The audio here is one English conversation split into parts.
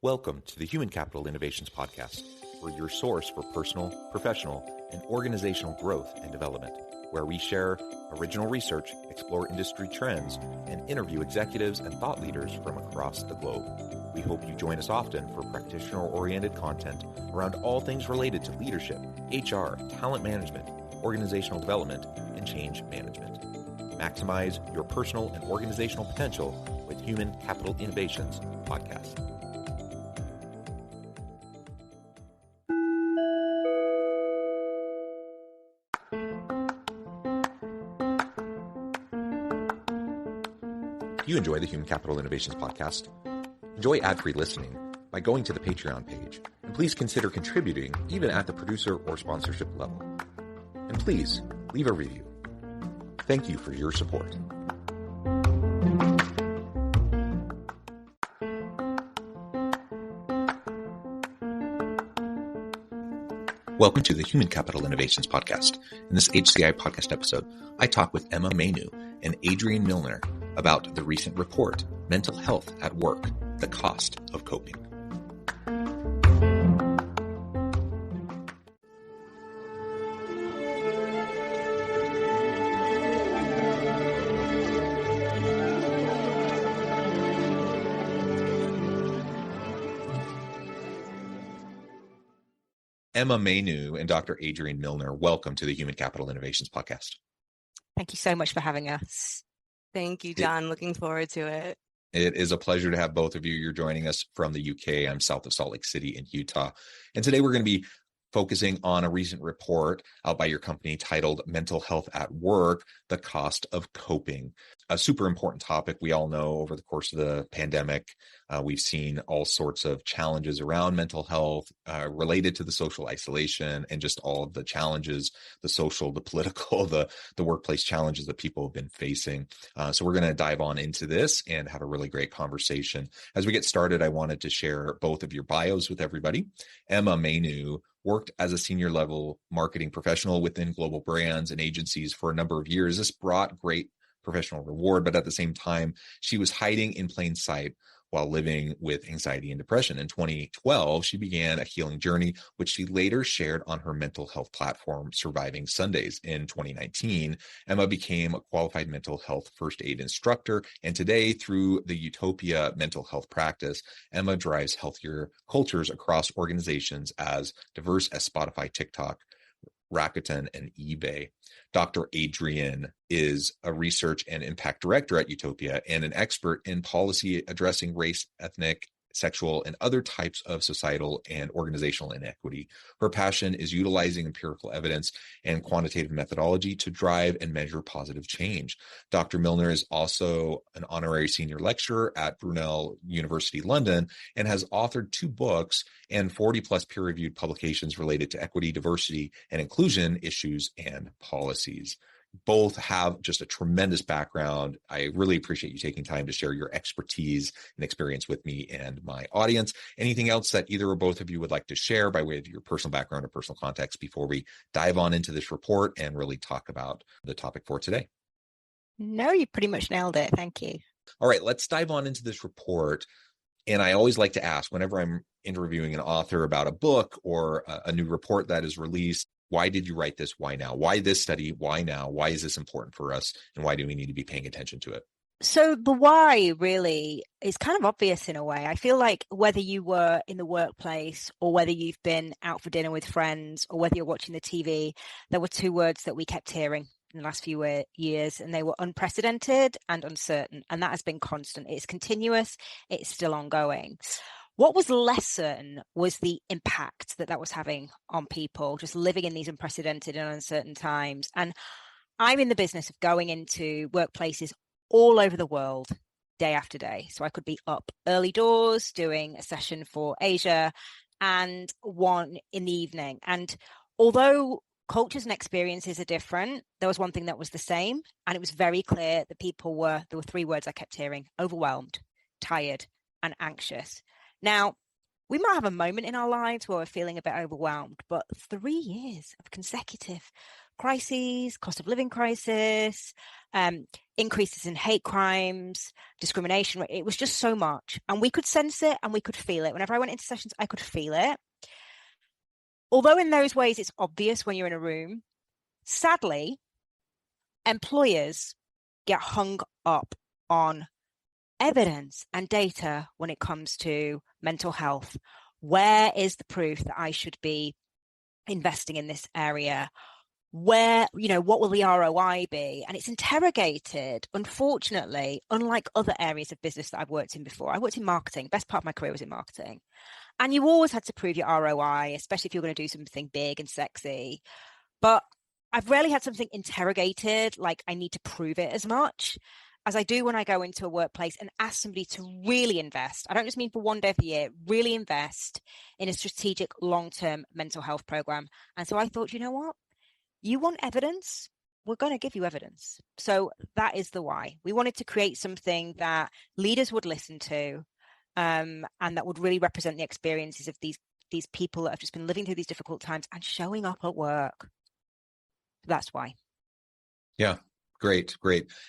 Welcome to the Human Capital Innovations Podcast. We're your source for personal, professional, and organizational growth and development, where we share original research, explore industry trends, and interview executives and thought leaders from across the globe. We hope you join us often for practitioner-oriented content around all things related to leadership, HR, talent management, organizational development, and change management. Maximize your personal and organizational potential with Human Capital Innovations Podcast. If you enjoy the Human Capital Innovations Podcast, enjoy ad-free listening by going to the Patreon page, and please consider contributing even at the producer or sponsorship level. And please leave a review. Thank you for your support. Welcome to the Human Capital Innovations Podcast. In this HCI podcast episode, I talk with Mainoo and Adrienne Milner about the recent report, Mental Health at Work, the Cost of Coping. Mainoo and Dr. Adrienne Milner, welcome to the Human Capital Innovations Podcast. Thank you so much for having us. Thank you, John. Looking forward to it. It is a pleasure to have both of you. You're joining us from the UK. I'm south of Salt Lake City in Utah. And today we're going to be focusing on a recent report out by your company titled Mental Health at Work, the Cost of Coping. A super important topic. We all know over the course of the pandemic, we've seen all sorts of challenges around mental health related to the social isolation and just all of the challenges, the social, the political, the workplace challenges that people have been facing. So we're going to dive on into this and have a really great conversation. As we get started, I wanted to share both of your bios with everybody. Mainoo worked as a senior level marketing professional within global brands and agencies for a number of years. This brought great professional reward, but at the same time, she was hiding in plain sight while living with anxiety and depression. In 2012, she began a healing journey, which she later shared on her mental health platform, Surviving Sundays. In 2019, Emma became a qualified mental health first aid instructor. And today, through the Utopia mental health practice, Emma drives healthier cultures across organizations as diverse as Spotify, TikTok, Rakuten, and eBay. Dr. Adrienne is a research and impact director at Utopia and an expert in policy addressing race, ethnic, sexual, and other types of societal and organizational inequity. Her passion is utilizing empirical evidence and quantitative methodology to drive and measure positive change. Dr. Milner is also an honorary senior lecturer at Brunel University, London, and has authored 2 books and 40 plus peer-reviewed publications related to equity, diversity, and inclusion issues and policies. Both have just a tremendous background. I really appreciate you taking time to share your expertise and experience with me and my audience. Anything else that either or both of you would like to share by way of your personal background or personal context before we dive on into this report and really talk about the topic for today? No, you pretty much nailed it. Thank you. All right, let's dive on into this report. And I always like to ask, whenever I'm interviewing an author about a book or a new report that is released, why did you write this? Why now? Why this study? Why now? Why is this important for us? And why do we need to be paying attention to it? So the why really is kind of obvious in a way. I feel like whether you were in the workplace or whether you've been out for dinner with friends or whether you're watching the TV, there were 2 words that we kept hearing in the last few years, and they were unprecedented and uncertain. And that has been constant. It's continuous. It's still ongoing. What was less certain was the impact that was having on people just living in these unprecedented and uncertain times. And I'm in the business of going into workplaces all over the world day after day. So I could be up early doors doing a session for Asia and one in the evening. And although cultures and experiences are different, there was one thing that was the same. And it was very clear that there were 3 words I kept hearing: overwhelmed, tired, and anxious. Now, we might have a moment in our lives where we're feeling a bit overwhelmed, but 3 years of consecutive crises, cost of living crisis, increases in hate crimes, discrimination. It was just so much. And we could sense it and we could feel it. Whenever I went into sessions, I could feel it. Although in those ways, it's obvious when you're in a room, sadly, employers get hung up on evidence and data when it comes to mental health. Where is the proof that I should be investing in this area? Where, what will the ROI be? And it's interrogated, unfortunately, unlike other areas of business that I've worked in before. I worked in marketing. Best part of my career was in marketing. And you always had to prove your ROI, especially if you're going to do something big and sexy. But I've rarely had something interrogated, like I need to prove it as much as I do when I go into a workplace and ask somebody to really invest. I don't just mean for one day of the year, really invest in a strategic long-term mental health program. And so I thought, you know what? You want evidence? We're going to give you evidence. So that is the why. We wanted to create something that leaders would listen to, and that would really represent the experiences of these people that have just been living through these difficult times and showing up at work. That's why. Yeah, great.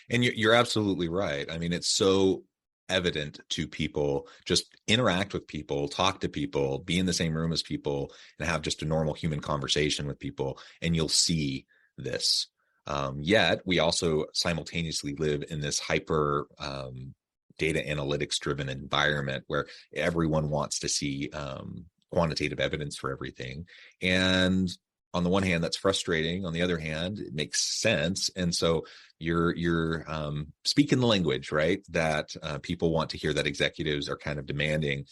And you're absolutely right. I mean, it's so evident to people. Just interact with people, talk to people, be in the same room as people, and have just a normal human conversation with people, and you'll see this. Yet we also simultaneously live in this hyper data analytics driven environment where everyone wants to see quantitative evidence for everything. And on the one hand, that's frustrating. On the other hand, it makes sense. And so you're speaking the language, right? That people want to hear, that executives are kind of demanding,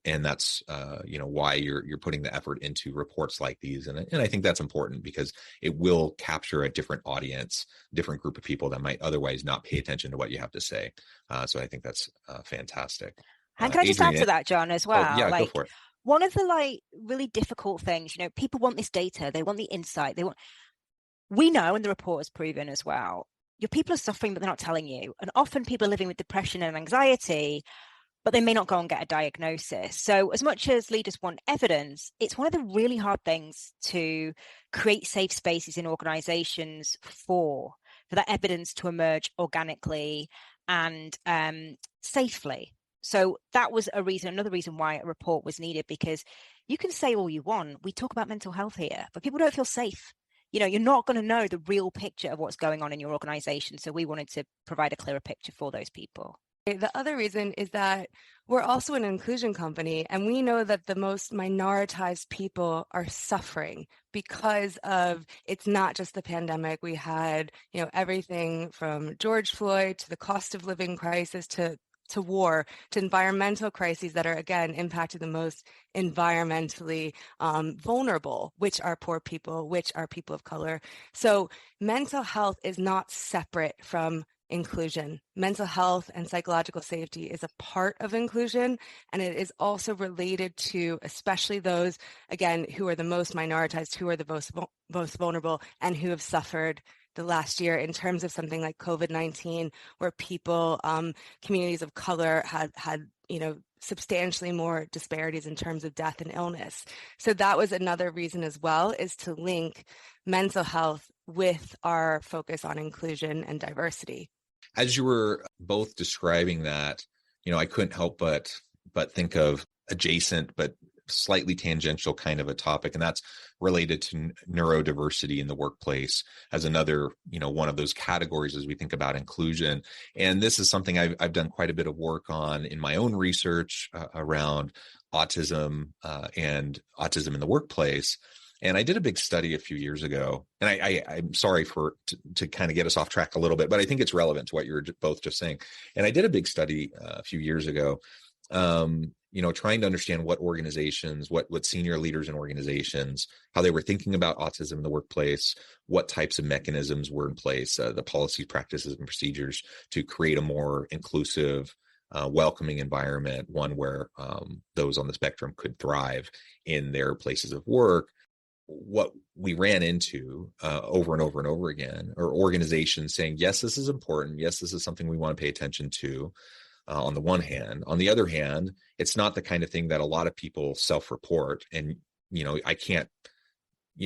and that's why you're putting the effort into reports like these. And I think that's important because it will capture a different audience, different group of people that might otherwise not pay attention to what you have to say. So I think that's fantastic. And can I just add to that, John, as well? Oh, yeah, go for it. One of the really difficult things, people want this data, they want the insight, we know, and the report has proven as well, your people are suffering, but they're not telling you. And often people are living with depression and anxiety, but they may not go and get a diagnosis. So as much as leaders want evidence, it's one of the really hard things to create safe spaces in organizations for that evidence to emerge organically and safely. So that was another reason why a report was needed, because you can say all you want. We talk about mental health here, but people don't feel safe. You're not going to know the real picture of what's going on in your organization. So we wanted to provide a clearer picture for those people. The other reason is that we're also an inclusion company, and we know that the most minoritized people are suffering because of, it's not just the pandemic. We had, everything from George Floyd to the cost of living crisis to war, to environmental crises that are, again, impacting the most environmentally vulnerable, which are poor people, which are people of color. So mental health is not separate from inclusion. Mental health and psychological safety is a part of inclusion, and it is also related to especially those, again, who are the most minoritized, who are the most vulnerable, and who have suffered the last year in terms of something like COVID-19, where people, communities of color had substantially more disparities in terms of death and illness. So that was another reason as well, is to link mental health with our focus on inclusion and diversity. As you were both describing that, I couldn't help but think of adjacent but slightly tangential kind of a topic, and that's related to neurodiversity in the workplace as another, one of those categories as we think about inclusion. And this is something I've done quite a bit of work on in my own research around autism and autism in the workplace. And I did a big study a few years ago, and I'm sorry to kind of get us off track a little bit, but I think it's relevant to what you were both just saying. And I did a big study a few years ago, trying to understand what organizations, what senior leaders in organizations, how they were thinking about autism in the workplace, what types of mechanisms were in place, the policies, practices, and procedures to create a more inclusive, welcoming environment, one where those on the spectrum could thrive in their places of work. What we ran into over and over and over again are organizations saying, yes, this is important. Yes, this is something we want to pay attention to. On the one hand. On the other hand, it's not the kind of thing that a lot of people self-report. And, I can't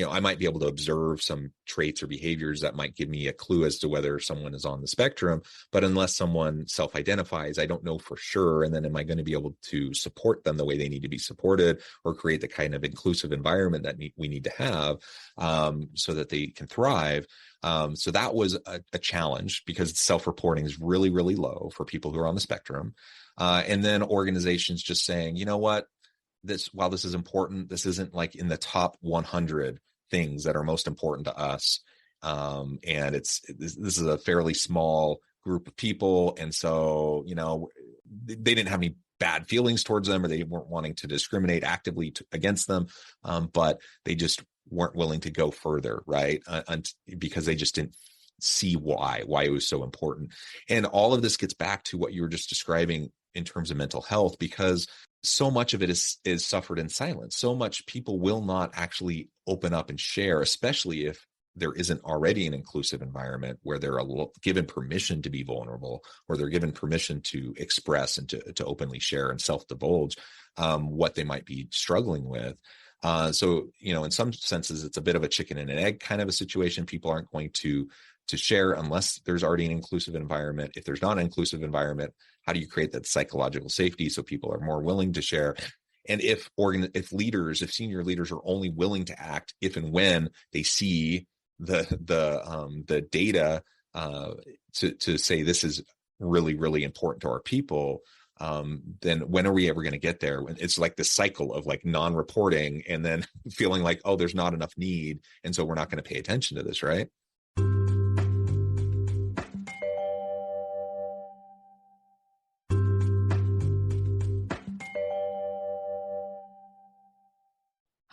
I might be able to observe some traits or behaviors that might give me a clue as to whether someone is on the spectrum. But unless someone self-identifies, I don't know for sure. And then am I going to be able to support them the way they need to be supported, or create the kind of inclusive environment that we need to have so that they can thrive? So that was a challenge, because self-reporting is really, really low for people who are on the spectrum. And then organizations just saying, you know what, while this is important, this isn't like in the top 100 things that are most important to us. And this is a fairly small group of people. And so, they didn't have any bad feelings towards them, or they weren't wanting to discriminate actively against them. But they just weren't willing to go further, right? Because they just didn't see why it was so important. And all of this gets back to what you were just describing in terms of mental health, because so much of it is suffered in silence. So much people will not actually open up and share, especially if there isn't already an inclusive environment where they're given permission to be vulnerable, or they're given permission to express and to openly share and self-divulge what they might be struggling with. So, in some senses, it's a bit of a chicken and an egg kind of a situation. People aren't going to share unless there's already an inclusive environment. If there's not an inclusive environment, how do you create that psychological safety so people are more willing to share? And if senior leaders are only willing to act if and when they see the data to say this is really, really important to our people, then when are we ever going to get there? It's like this cycle of like non-reporting and then feeling like, oh, there's not enough need, and so we're not going to pay attention to this, right?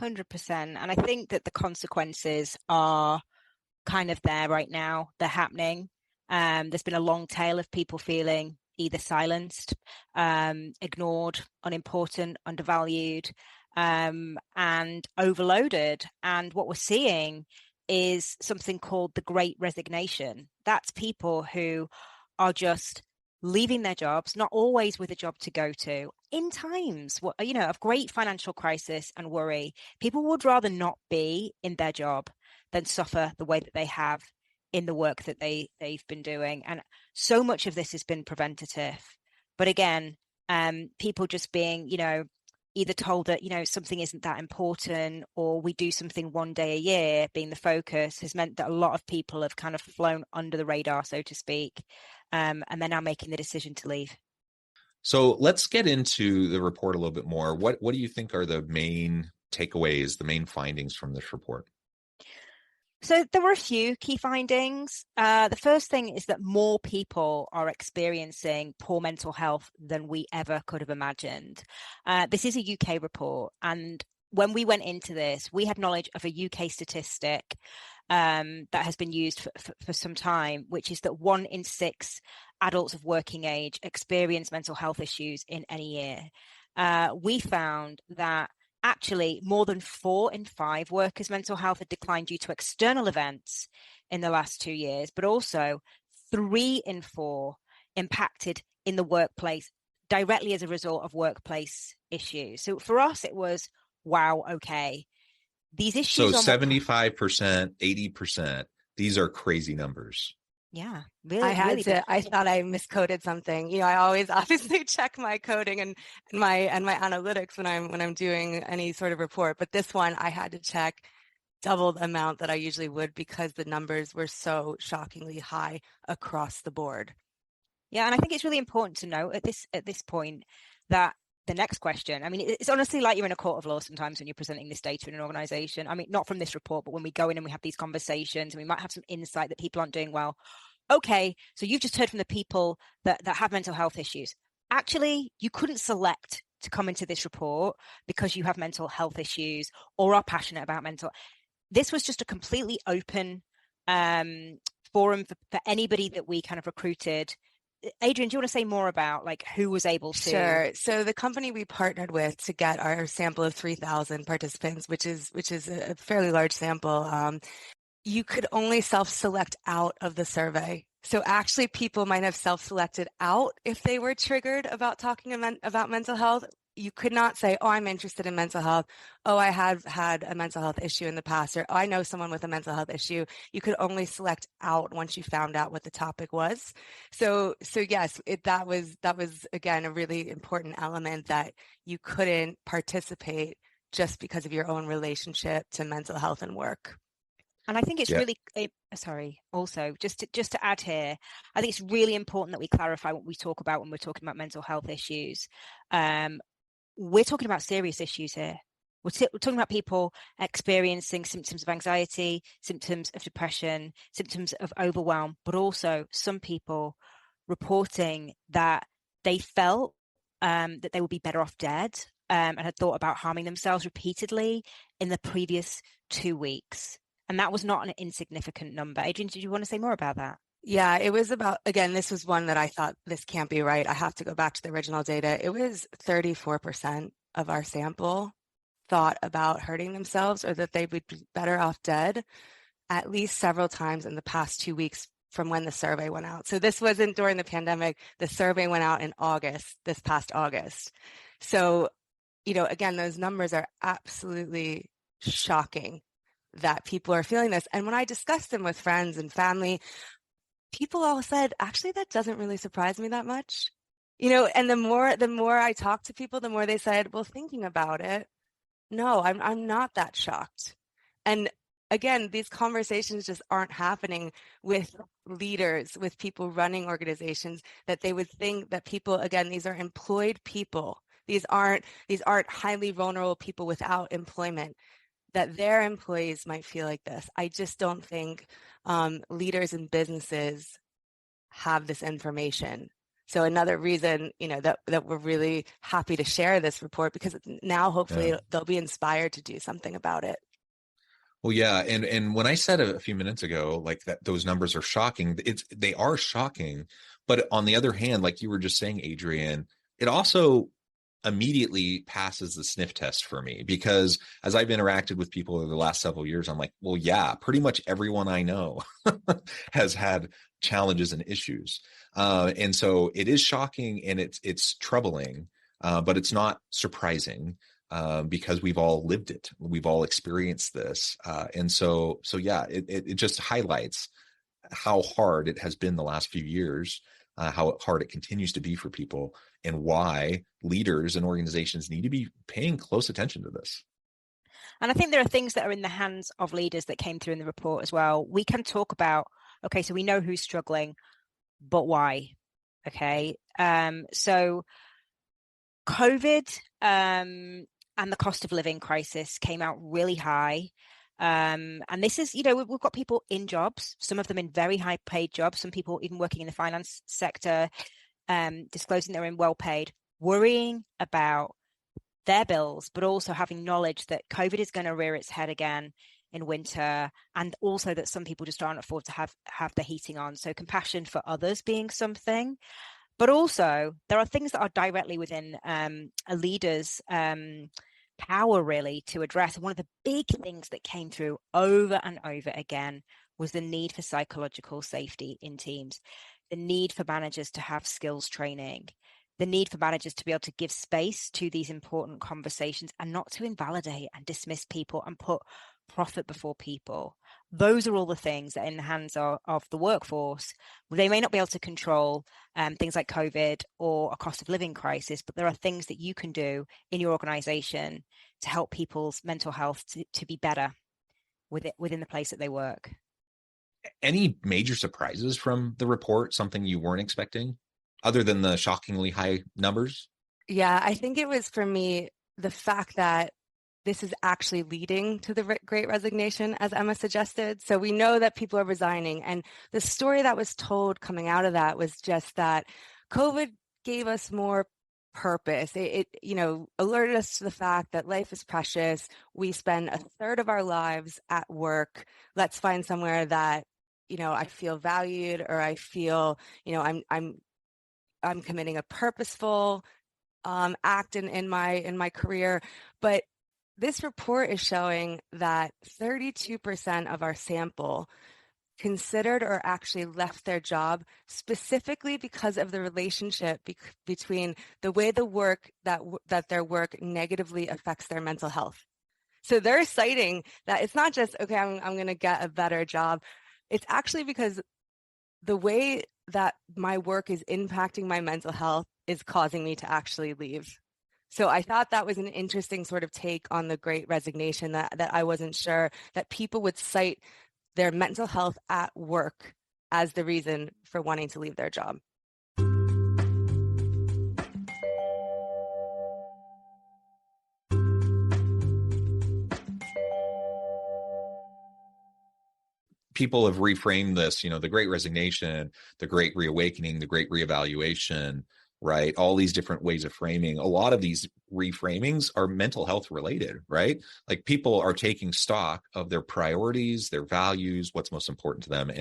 100%. And I think that the consequences are kind of there right now. They're happening. There's been a long tail of people feeling either silenced, ignored, unimportant, undervalued, and overloaded. And what we're seeing is something called the Great Resignation. That's people who are just leaving their jobs, not always with a job to go to. In times, of great financial crisis and worry, people would rather not be in their job than suffer the way that they have in the work that they've been doing. And so much of this has been preventative. But again, people just being, either told that, something isn't that important, or we do something one day a year being the focus, has meant that a lot of people have kind of flown under the radar, so to speak. And they're now making the decision to leave. So let's get into the report a little bit more. What do you think are the main takeaways, the main findings from this report? So there were a few key findings. The first thing is that more people are experiencing poor mental health than we ever could have imagined. This is a UK report, and when we went into this, we had knowledge of a UK statistic that has been used for some time, which is that 1 in 6 adults of working age experience mental health issues in any year. We found that actually more than 4 in 5 workers' mental health had declined due to external events in the last 2 years, but also 3 in 4 impacted in the workplace directly as a result of workplace issues. So for us, it was, wow, okay. These issues. So 75%, 80%, these are crazy numbers. Yeah, really. I thought I miscoded something. I always obviously check my coding and my analytics when I'm doing any sort of report. But this one I had to check double the amount that I usually would, because the numbers were so shockingly high across the board. Yeah, and I think it's really important to note at this point that the next question, I mean, it's honestly like you're in a court of law sometimes when you're presenting this data in an organization. I mean, not from this report, but when we go in and we have these conversations and we might have some insight that people aren't doing well. Okay, so you've just heard from the people that have mental health issues. Actually, you couldn't select to come into this report because you have mental health issues or are passionate about mental. This was just a completely open forum for anybody that we kind of recruited. Adrienne, do you want to say more about like who was able to? Sure. So the company we partnered with to get our sample of 3,000 participants, which is a fairly large sample, you could only self-select out of the survey. So actually people might have self-selected out if they were triggered about talking about mental health, you could not say, oh, I'm interested in mental health. Oh, I have had a mental health issue in the past, or oh, I know someone with a mental health issue. You could only select out once you found out what the topic was. So yes, that was again a really important element, that you couldn't participate just because of your own relationship to mental health and work. And I think it's really, sorry, also just to add here, I think it's really important that we clarify what we talk about when we're talking about mental health issues. We're talking about serious issues here. We're talking about people experiencing symptoms of anxiety, symptoms of depression, symptoms of overwhelm, but also some people reporting that they felt that they would be better off dead, and had thought about harming themselves repeatedly in the previous 2 weeks. And that was not an insignificant number. Adrienne, did you want to say more about that? Yeah, it was about, again, this was one that I thought, this can't be right. I have to go back to the original data. It was 34% of our sample thought about hurting themselves, or that they would be better off dead, at least several times in the past 2 weeks from when the survey went out. So this wasn't during the pandemic. The survey went out in August, this past August. So, again, those numbers are absolutely shocking that people are feeling this. And when I discussed them with friends and family, people all said, actually, that doesn't really surprise me that much. And the more I talked to people, the more they said, well, thinking about it, no, I'm not that shocked. And again, these conversations just aren't happening with leaders, with people running organizations, that they would think that people, again, these are employed people. These aren't highly vulnerable people without employment, that their employees might feel like this. I just don't think leaders in businesses have this information. So another reason, that we're really happy to share this report, because now hopefully they'll be inspired to do something about it. Well, yeah, and when I said a few minutes ago, like that, those numbers are shocking. They are shocking, but on the other hand, like you were just saying, Adrienne, it also immediately passes the sniff test for me, because as I've interacted with people over the last several years, I'm like, well, yeah, pretty much everyone I know has had challenges and issues. And so it is shocking, and it's troubling, but it's not surprising, because we've all lived it. We've all experienced this. And so yeah, it just highlights how hard it has been the last few years, how hard it continues to be for people, and why leaders and organizations need to be paying close attention to this. And I think there are things that are in the hands of leaders that came through in the report as well. We can talk about, okay, so we know who's struggling, but why? Okay. So COVID and the cost of living crisis came out really high. And this is, we've got people in jobs, some of them in very high paid jobs, some people even working in the finance sector, disclosing they're in well paid, worrying about their bills, but also having knowledge that COVID is going to rear its head again in winter, and also that some people just aren't afford to have the heating on. So compassion for others being something. But also there are things that are directly within a leader's power, really, to address. And one of the big things that came through over and over again was the need for psychological safety in teams, the need for managers to have skills training, the need for managers to be able to give space to these important conversations and not to invalidate and dismiss people and put profit before people. Those are all the things that are in the hands of the workforce. They may not be able to control things like COVID or a cost of living crisis, but there are things that you can do in your organization to help people's mental health to be better within the place that they work. Any major surprises from the report, something you weren't expecting, other than the shockingly high numbers? Yeah, I think it was, for me, the fact that this is actually leading to the Great Resignation, as Emma suggested. So we know that people are resigning. And the story that was told coming out of that was just that COVID gave us more purpose. It alerted us to the fact that life is precious. We spend a third of our lives at work. Let's find somewhere that, I feel valued, or I feel, I'm committing a purposeful act in my career. But this report is showing that 32% of our sample considered or actually left their job specifically because of the relationship between the way the work that their work negatively affects their mental health. So they're citing that it's not just, okay, I'm going to get a better job. It's actually because the way that my work is impacting my mental health is causing me to actually leave. So I thought that was an interesting sort of take on the Great Resignation, that I wasn't sure that people would cite their mental health at work as the reason for wanting to leave their job. People have reframed this, the Great Resignation, the Great Reawakening, the Great Reevaluation, right? All these different ways of framing. A lot of these reframings are mental health related, right? Like people are taking stock of their priorities, their values, what's most important to them,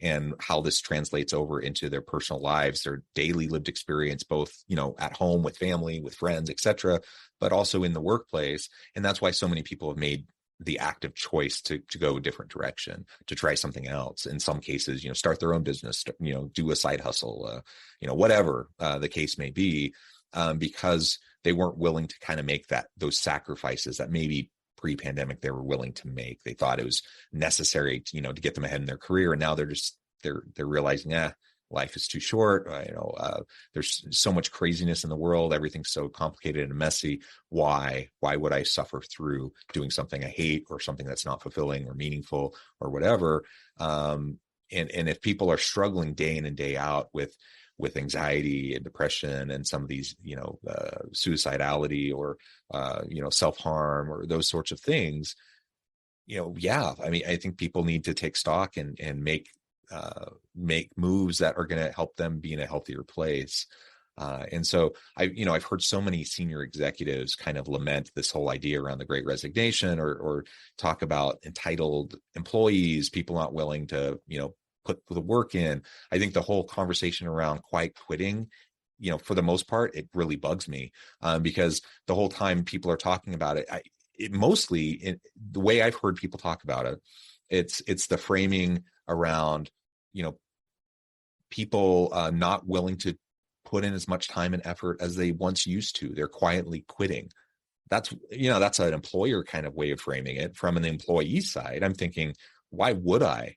and how this translates over into their personal lives, their daily lived experience, both, at home with family, with friends, etc., but also in the workplace. And that's why so many people have made the active choice to go a different direction, to try something else. In some cases, start their own business, do a side hustle, whatever the case may be, because they weren't willing to kind of make those sacrifices that maybe pre-pandemic they were willing to make. They thought it was necessary to, to get them ahead in their career. And now they're realizing, life is too short. There's so much craziness in the world. Everything's so complicated and messy. Why would I suffer through doing something I hate or something that's not fulfilling or meaningful or whatever? And if people are struggling day in and day out with anxiety and depression and some of these, suicidality or, self-harm or those sorts of things, I think people need to take stock and make moves that are going to help them be in a healthier place. And so I've heard so many senior executives kind of lament this whole idea around the Great Resignation or talk about entitled employees, people not willing to, put the work in. I think the whole conversation around quiet quitting, for the most part, it really bugs me because the whole time people are talking about it, the way I've heard people talk about it, it's the framing around, people not willing to put in as much time and effort as they once used to. They're quietly quitting. That's an employer kind of way of framing it. From an employee side, I'm thinking, why would I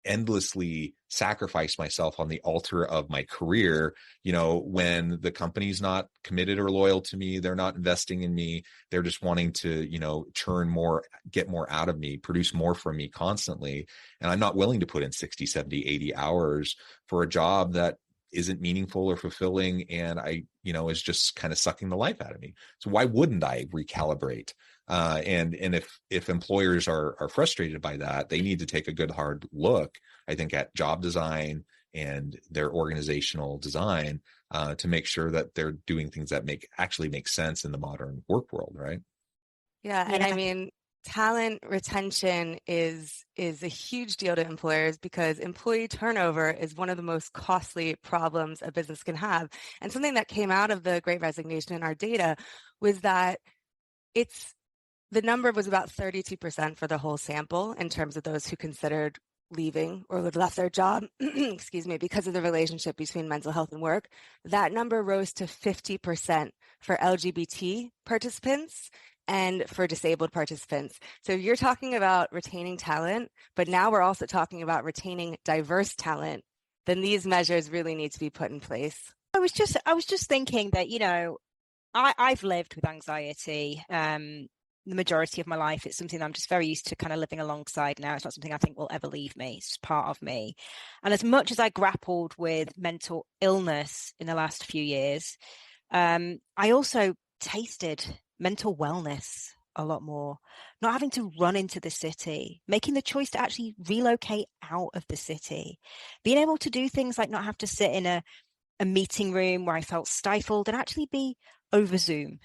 endlessly sacrifice myself on the altar of my career, when the company's not committed or loyal to me, they're not investing in me, they're just wanting to, churn more, get more out of me, produce more from me constantly. And I'm not willing to put in 60, 70, 80 hours for a job that isn't meaningful or fulfilling and is just kind of sucking the life out of me. So why wouldn't I recalibrate? And if employers are frustrated by that, they need to take a good hard look, I think, at job design and their organizational design to make sure that they're doing things that actually make sense in the modern work world, right? Yeah, and I mean, talent retention is a huge deal to employers because employee turnover is one of the most costly problems a business can have. And something that came out of the Great Resignation in our data was that the number was about 32% for the whole sample in terms of those who considered leaving or would left their job, excuse me, because of the relationship between mental health and work. That number rose to 50% for LGBT participants and for disabled participants. So you're talking about retaining talent, but now we're also talking about retaining diverse talent. Then these measures really need to be put in place. I was just thinking that, I've lived with anxiety the majority of my life. It's something that I'm just very used to kind of living alongside now. It's not something I think will ever leave me. It's just part of me. And as much as I grappled with mental illness in the last few years, I also tasted mental wellness a lot more. Not having to run into the city, making the choice to actually relocate out of the city, being able to do things like not have to sit in a meeting room where I felt stifled and actually be over Zoom.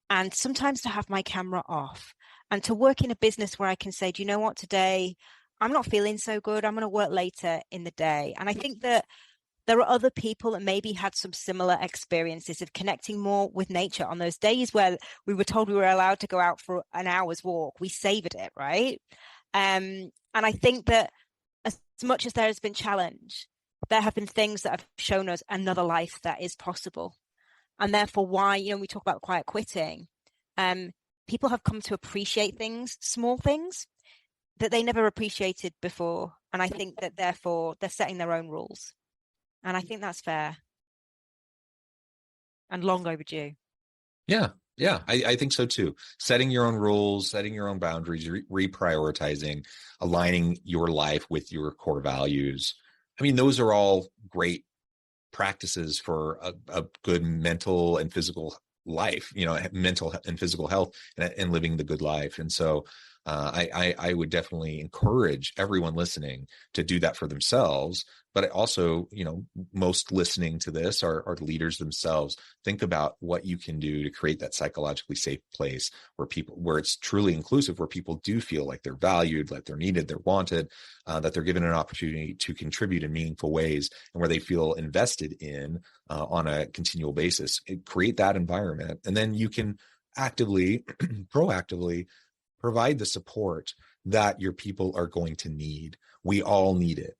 And sometimes to have my camera off and to work in a business where I can say, do you know what, today I'm not feeling so good. I'm going to work later in the day. And I think that there are other people that maybe had some similar experiences of connecting more with nature on those days where we were told we were allowed to go out for an hour's walk. We savored it, right? And I think that as much as there has been challenge, there have been things that have shown us another life that is possible. And therefore why, we talk about quiet quitting. People have come to appreciate things, small things that they never appreciated before. And I think that therefore they're setting their own rules. And I think that's fair and long overdue. Yeah. I think so too. Setting your own rules, setting your own boundaries, reprioritizing, aligning your life with your core values. I mean, those are all great practices for a good mental and physical life, mental and physical health and living the good life. And so I would definitely encourage everyone listening to do that for themselves. But I also, most listening to this are leaders themselves. Think about what you can do to create that psychologically safe place where it's truly inclusive, where people do feel like they're valued, like they're needed, they're wanted, that they're given an opportunity to contribute in meaningful ways, and where they feel invested in on a continual basis. Create that environment, and then you can actively, proactively provide the support that your people are going to need. We all need it.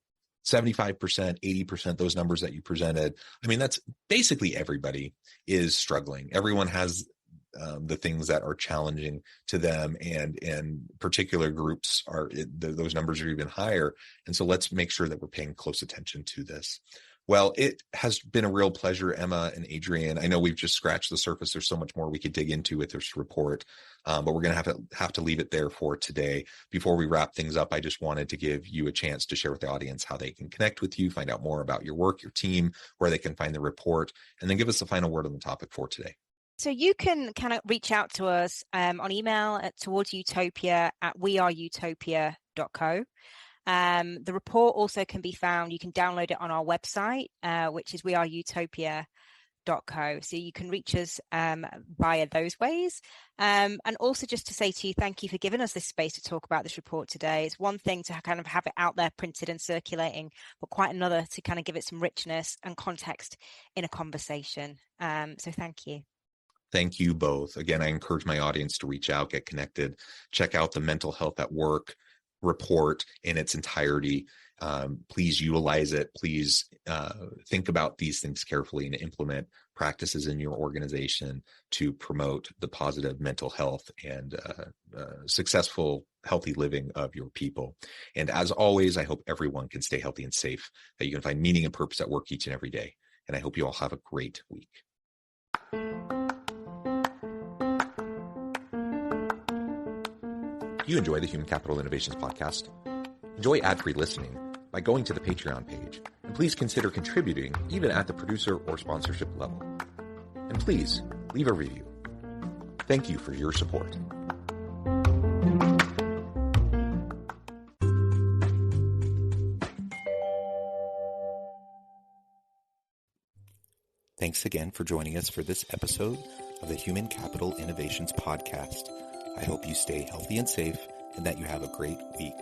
75%, 80%, those numbers that you presented. I mean, that's basically everybody is struggling. Everyone has the things that are challenging to them, and particular groups those numbers are even higher. And so let's make sure that we're paying close attention to this. Well, it has been a real pleasure, Emma and Adrienne. I know we've just scratched the surface. There's so much more we could dig into with this report, but we're going to have to leave it there for today. Before we wrap things up, I just wanted to give you a chance to share with the audience how they can connect with you, find out more about your work, your team, where they can find the report, and then give us the final word on the topic for today. So you can kind of reach out to us on email at towardsutopia@weareutopia.co. The report also can be found, you can download it on our website, which is weareutopia.co. So you can reach us via those ways. And also just to say to you, thank you for giving us this space to talk about this report today. It's one thing to kind of have it out there printed and circulating, but quite another to kind of give it some richness and context in a conversation. So thank you. Thank you both. Again, I encourage my audience to reach out, get connected, check out the Mental Health at Work report in its entirety. Please utilize it. Please think about these things carefully and implement practices in your organization to promote the positive mental health and successful, healthy living of your people. And as always, I hope everyone can stay healthy and safe, that you can find meaning and purpose at work each and every day. And I hope you all have a great week. You enjoy the Human Capital Innovations podcast? Enjoy ad-free listening by going to the Patreon page, and please consider contributing even at the producer or sponsorship level. And please leave a review. Thank you for your support. Thanks again for joining us for this episode of the Human Capital Innovations podcast. I hope you stay healthy and safe, and that you have a great week.